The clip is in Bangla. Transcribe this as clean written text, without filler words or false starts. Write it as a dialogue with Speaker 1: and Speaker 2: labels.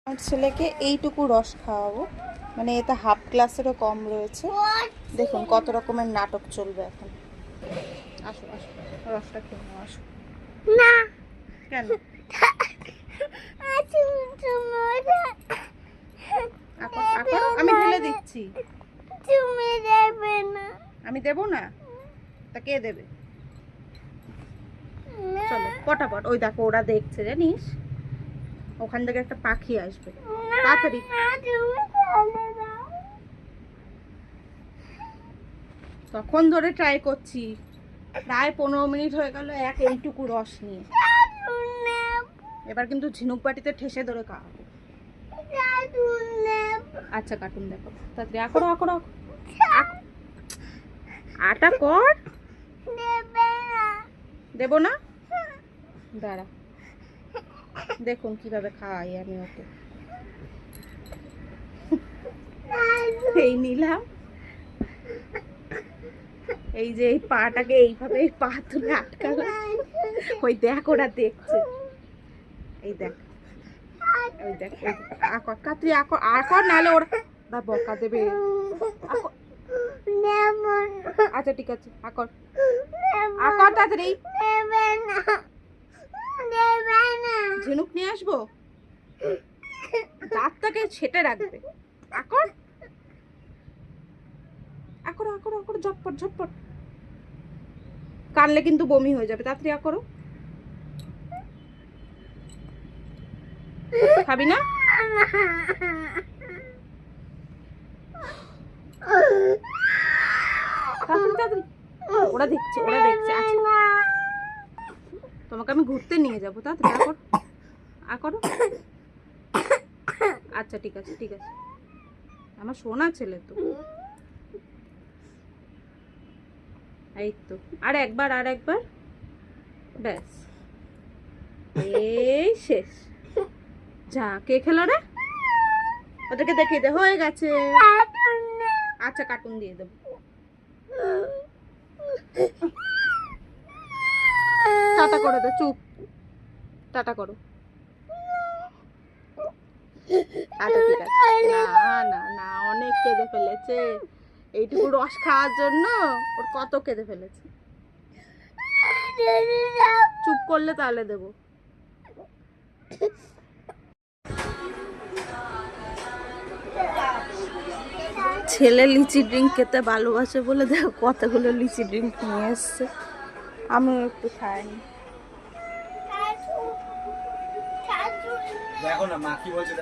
Speaker 1: আমার ছেলেকে এইটুকু রস খাওয়াবো, মানে এতে হাফ গ্লাসেরও কম রয়েছে। দেখুন কত রকমের নাটক চলবে এখন। আসো আসো, রসটা খেয়ে নাও, আসো।
Speaker 2: না
Speaker 1: কেন? আমি ঢেলে দিচ্ছি।
Speaker 2: তুমি দেবে না?
Speaker 1: আমি দেবো না? তা কে দেবে? চলো পটাপট, ওই দেখো ওরা দেখছে জানিস, ওখান থেকে একটা পাখি আসবে, তাড়াতাড়ি। তখন ধরে ট্রাই করছি, প্রায় 15 মিনিট হয়ে গেল এইটুকু রস নিয়ে। এবার কিন্তু ঝিনুক বাটিতে ঠেসে ধরে খাওয়াবো। আচ্ছা কার্টুন দেখো, তাড়াতাড়ি আকড়ো আকড়ো, আটা কর। দেবো না? দাঁড়া, দেখুন কিভাবে খাওয়াই আমি ওকে। এই নিলাম, এই যে এই পাটাকে এইভাবে এই পা তুলে আটকালো, ওই দেখ ওরা দেখছে, এই দেখ, ওই দেখ, আকর কাতরি, আকর আকর, নাহলে ওরা বকা দেবে। আচ্ছা ঠিক আছে, আকর আকর তাড়াতাড়ি। ঝিনুক নিয়ে আসবো, দাঁতটাকে ছেটে রাখবে। আকর আকর আকর আকর, ঝটপট ঝটপট, কানলে কিন্তু বমি হয়ে যাবে, তাড়াতাড়ি আকরো। খাবি না? তাড়াতাড়ি তাড়াতাড়ি, ওরা দেখছে ওরা দেখছে। আচ্ছা তোমাকে আমি ঘুরতে নিয়ে যাবো, তাড়াতাড়ি আকর আকরো। আচ্ছা ঠিক আছে ঠিক আছে, আমার সোনা ছেলে তো। এই তো, আর একবার আর একবার, ব্যাস, এই শেষ। যা, কে খেলো রে? ওদেরকে দেখিয়ে দে, হয়ে গেছে। আচ্ছা কার্টুন দিয়ে দেবো। টাটা করে দে, চুপ, টাটা করো। আচ্ছা ঠিক আছে, না না না, অনেক কেঁদে ফেলেছে, এইটুকু রস খাওয়ার জন্য ওর কত কেঁদে ফেলেছে। চুপ করলে তাহলে দেবো। ছেলে লিচি ড্রিঙ্ক খেতে ভালোবাসে বলে দেখো কতগুলো লিচি ড্রিঙ্ক নিয়ে এসছে, আমিও একটু খাইনি।
Speaker 3: দেখো না মা কি বলছে।